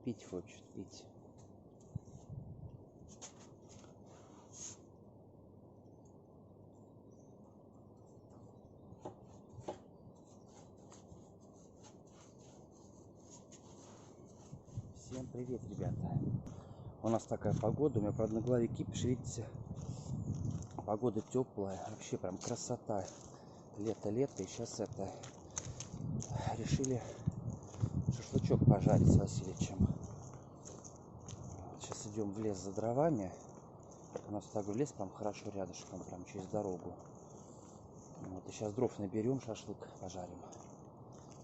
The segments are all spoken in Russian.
Пить хочет, пить. Всем привет, ребята. У нас такая погода, у меня, правда, на голове кипиш, видите? Погода теплая, вообще прям красота. Лето, и сейчас решили шашлычок пожарить с Васильевичем. Сейчас идем в лес за дровами. У нас такой лес прям хорошо рядышком, прям через дорогу. Вот, и сейчас дров наберем, шашлык пожарим.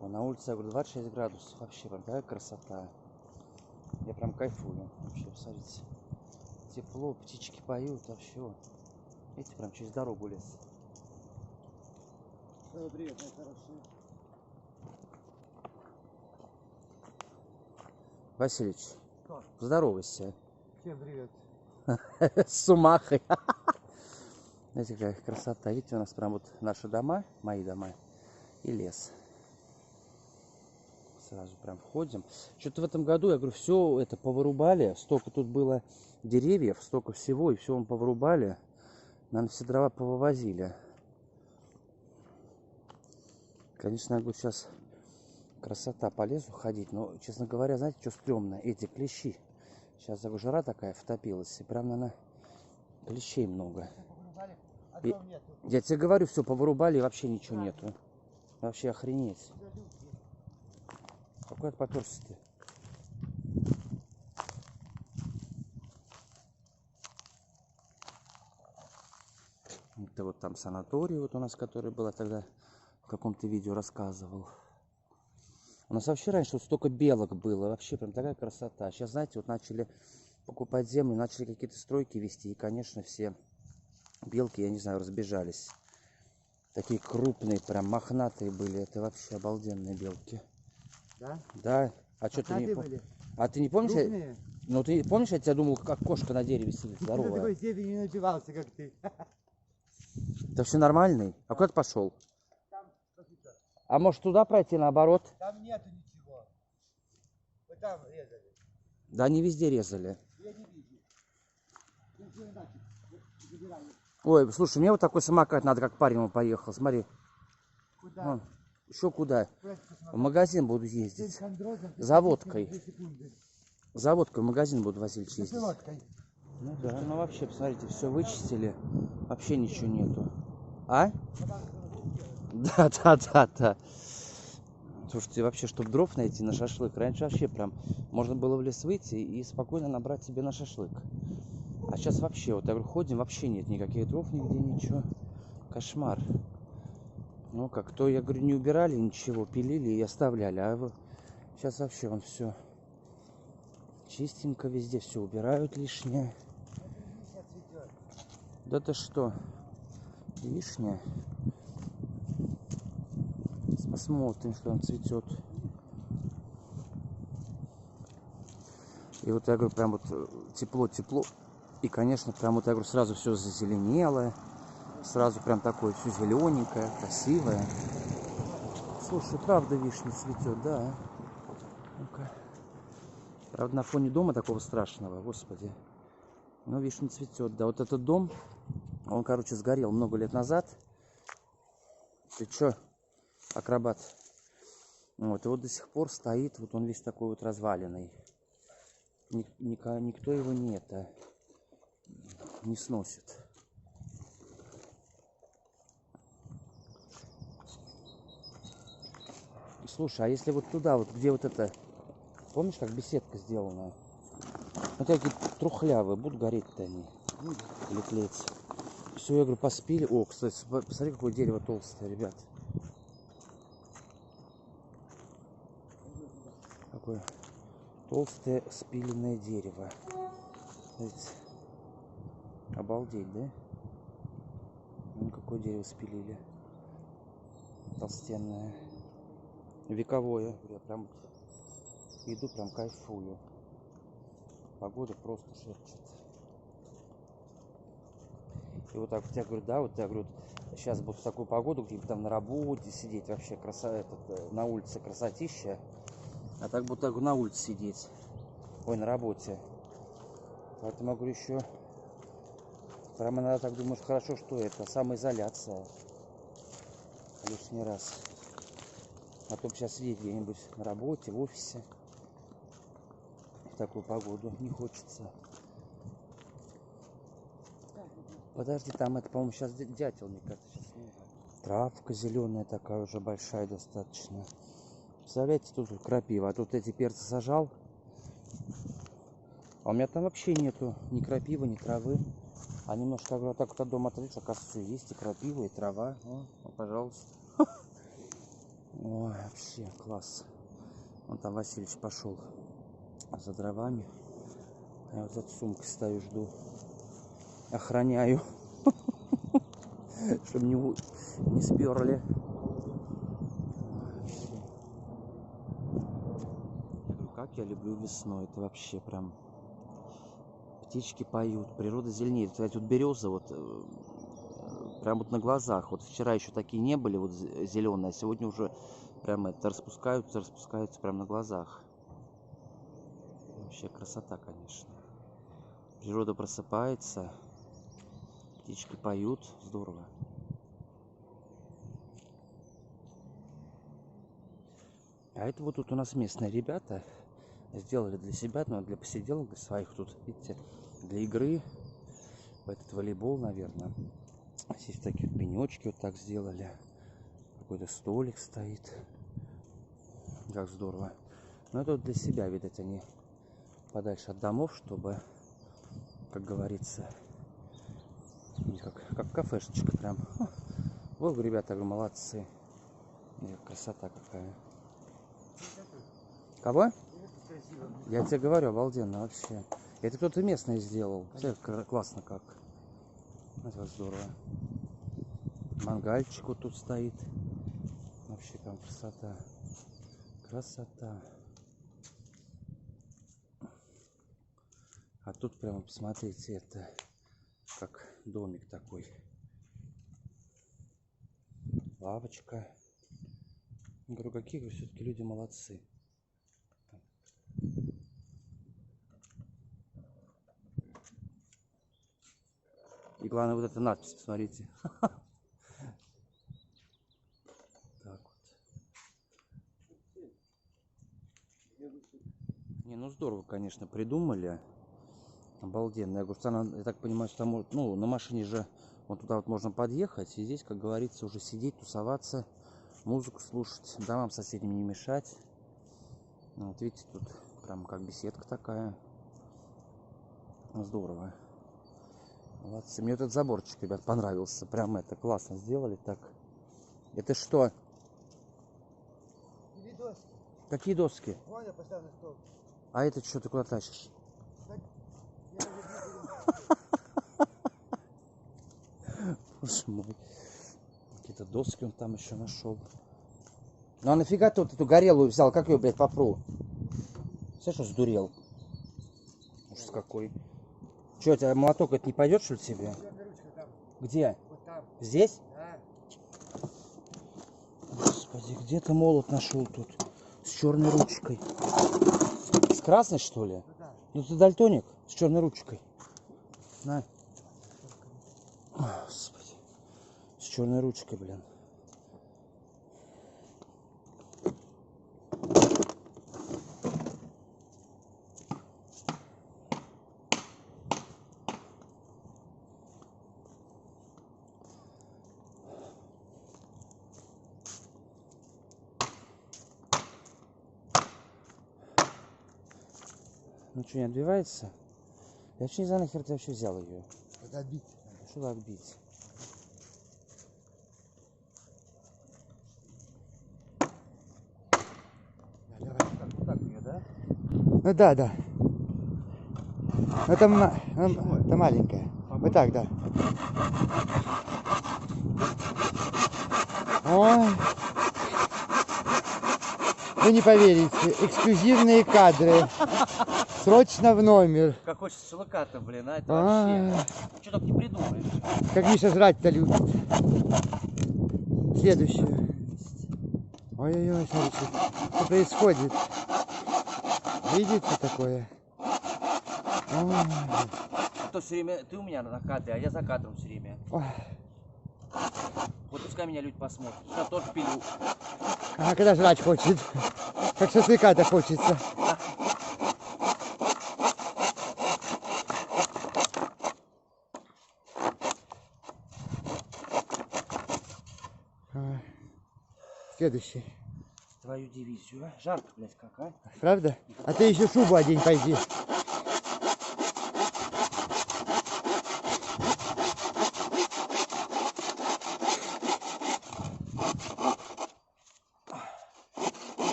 Вон на улице, я говорю, 26 градусов. Вообще прям такая красота. Я прям кайфую. Вообще, посмотрите. Тепло, птички поют, вообще. Видите, прям через дорогу лес. Привет, мои хорошие. Васильевич, Что? здоровайся. Всем привет. С умахой. Знаете, какая красота. Видите, у нас прям вот наши дома, мои дома и лес. Сразу прям входим. Что-то в этом году, я говорю, все это повырубали. Столько тут было деревьев, столько всего, и все мы повырубали. Наверное, все дрова повывозили. Конечно, я говорю, сейчас красота, по лесу ходить. Но, честно говоря, знаете, что стрёмно? Эти клещи. Сейчас, я говорю, жара такая втопилась. И прям, наверное, клещей много. И, я тебе говорю, все повырубали, и вообще ничего нету. Вообще охренеть. Какой поперся ты? Это вот там санаторий вот у нас, который был, я тогда в каком-то видео рассказывал. У нас вообще раньше вот столько белок было, вообще прям такая красота. Сейчас, знаете, вот начали покупать землю, начали какие-то стройки вести, и, конечно, все белки, я не знаю, разбежались. Такие крупные, прям мохнатые были, это вообще обалденные белки. Да? Да. А что ты не помнишь? А ты не помнишь? Крупные? Ну ты помнишь, я тебя думал, как кошка на дереве сидит, Ты на здоровая. такой степени не напивался, как ты. Да все нормальный. А куда ты пошел? А может туда пройти наоборот? Там нету ничего. Вот там резали. Да они везде резали. Я не вижу. Ой, слушай, мне вот такой самокат надо, как парень он поехал. Смотри. Куда? Вон. Еще куда? Куда В магазин буду ездить. За водкой. За водкой в магазин буду, Васильевич, ездить. Ну да, ну вообще, посмотрите, все вычистили. Вообще ничего нету. А? Да. Слушайте, вообще, чтобы дров найти на шашлык, раньше вообще прям можно было в лес выйти и спокойно набрать себе на шашлык. А сейчас вообще, вот я говорю, ходим, вообще нет никаких дров нигде, ничего. Кошмар. Ну как, то, я говорю, не убирали ничего, пилили и оставляли. А сейчас вообще вон все чистенько, везде все убирают лишнее. Да ты что? Вишня. Посмотрим, что он цветет. И вот я говорю, прям вот тепло. И, конечно, прям вот я говорю, сразу все зазеленело. Сразу прям такое все зелененькое, красивое. Слушай, правда вишня цветет, да. Ну-ка. Правда, на фоне дома такого страшного, господи. Но вишня цветет, да. Вот этот дом, он, короче, сгорел много лет назад. Ты чё, акробат? Вот, и вот до сих пор стоит, вот он весь такой вот разваленный. Никто его не сносит. Слушай, а если вот туда, вот где вот это, помнишь, как беседка сделана? Вот такие трухлявые, будут гореть-то они? Или тлеть? Все, я говорю, поспили. О, кстати, посмотри, какое дерево толстое, ребят. Какое толстое спиленное дерево. Смотрите. Обалдеть, да? Ну, какое дерево спилили. Толстенное. Вековое. Я прям иду, прям кайфую. Погода просто шепчет. И вот так вот я говорю, да, вот я говорю, сейчас буду в такую погоду, где-то там на работе сидеть, вообще на улице красотища. А так буду так на улице сидеть. Ой, на работе. Поэтому я говорю, еще прямо надо так думаешь, хорошо, что это самоизоляция. Лишний раз. А то бы сейчас сидеть где-нибудь на работе, в офисе. В такую погоду не хочется. Подожди, там это, по-моему, сейчас дятел, мне кажется, сейчас снега. Травка зеленая такая уже большая достаточно. Представляете, тут крапива. А тут эти перцы сажал. А у меня там вообще нету ни крапивы, ни травы. А немножко, говорю, так вот от дома отличь, оказывается, все есть. И крапива, и трава. О, пожалуйста. Ой, вообще класс. Вон там Васильевич пошел за дровами. Я вот эту сумку стою, жду. Охраняю. Чтобы не сперли. Как я люблю весну. Это вообще прям... Птички поют, природа зеленеет. Кстати, вот береза вот прям вот на глазах. Вот вчера еще такие не были вот зеленые, а сегодня уже прям это распускаются прям на глазах. Вообще красота, конечно. Природа просыпается, птички поют, здорово. А это вот тут у нас местные ребята сделали для себя, но для посиделок, для своих тут, видите, для игры в этот волейбол, наверное. Здесь такие вот пенечки вот так сделали. Какой-то столик стоит. Как здорово. Но это вот для себя, видать, они подальше от домов, чтобы, как говорится, как кафешечка прям. Вот, ребята, говорю, молодцы. Красота какая. Кого? Я тебе говорю, обалденно вообще. Это кто-то местный сделал. Классно как. Это здорово. Мангальчик вот тут стоит. Вообще там красота. Красота. А тут прямо, посмотрите, это как домик такой. Лавочка. Я говорю, какие все-таки люди молодцы. И главное, вот эта надпись, посмотрите. Так вот. Не, ну здорово, конечно, придумали. Обалденно. Я говорю, я так понимаю, что там, ну, на машине же вот туда вот можно подъехать. И здесь, как говорится, уже сидеть, тусоваться, музыку слушать, домам соседям не мешать. Вот видите, тут прям как беседка такая. Здорово. Молодцы. Мне этот заборчик, ребят, понравился. Прям это классно сделали так. Это что? Доски. Какие доски? Вон я поставил на стол. А это что ты куда тащишь? Боже мой. Какие-то доски он там еще нашел. Ну а нафига ты вот эту горелую взял? Как ее, блядь, попру? Все, что сдурел? Ужас какой. Че, у тебя молоток это не пойдет, что ли, тебе? Где? Вот там. Здесь? Да. Господи, где ты молот нашел тут? С черной ручкой. С красной, что ли? Да. Ну ты дальтоник с черной ручкой. На. Господи. С черной ручкой, блин. Ну что, не отбивается? Я вообще не знаю, нахер ты вообще взял ее. Это отбить. Что так бить? Вот так ее, да? Ну да, да. Это маленькая. Вот так, да. Ой. Вы не поверите, эксклюзивные кадры. Срочно в номер. Как хочется шелоката, блин, а это вообще. Что так не придумаешь? Как Миша жрать-то любит. Следующее. Ой-ой-ой, смотрите, что происходит. Видите такое? Ой. А то все время ты у меня на кадре, а я за кадром все время. Ой. Вот пускай меня люди посмотрят. Я тоже пилю. А когда жрать хочет? Как шашлыка-то хочется. Следующий. Твою дивизию, а? Жарко, блядь, как, а? Правда? А ты еще шубу одень, пойди.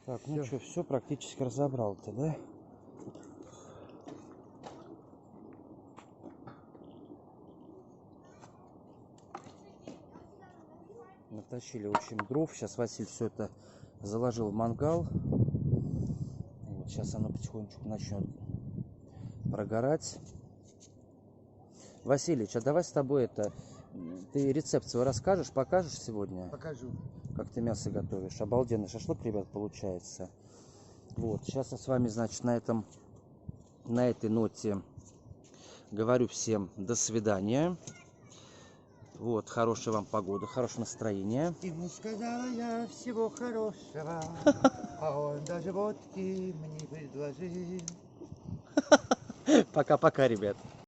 Так, ну что, все практически разобрал-то, да? Натащили, в общем, дров. Сейчас Василий все это заложил в мангал. Вот, сейчас оно потихонечку начнет прогорать. Василич, а давай с тобой это... Ты рецепт свой расскажешь, покажешь сегодня? Покажу. Как ты мясо готовишь. Обалденный шашлык, ребят, получается. Вот, сейчас я с вами, значит, на этой ноте говорю всем до свидания. Вот, хорошей вам погоды, хорошего настроения. Ему сказала я всего хорошего, а он даже водки мне предложил. Пока-пока, ребят.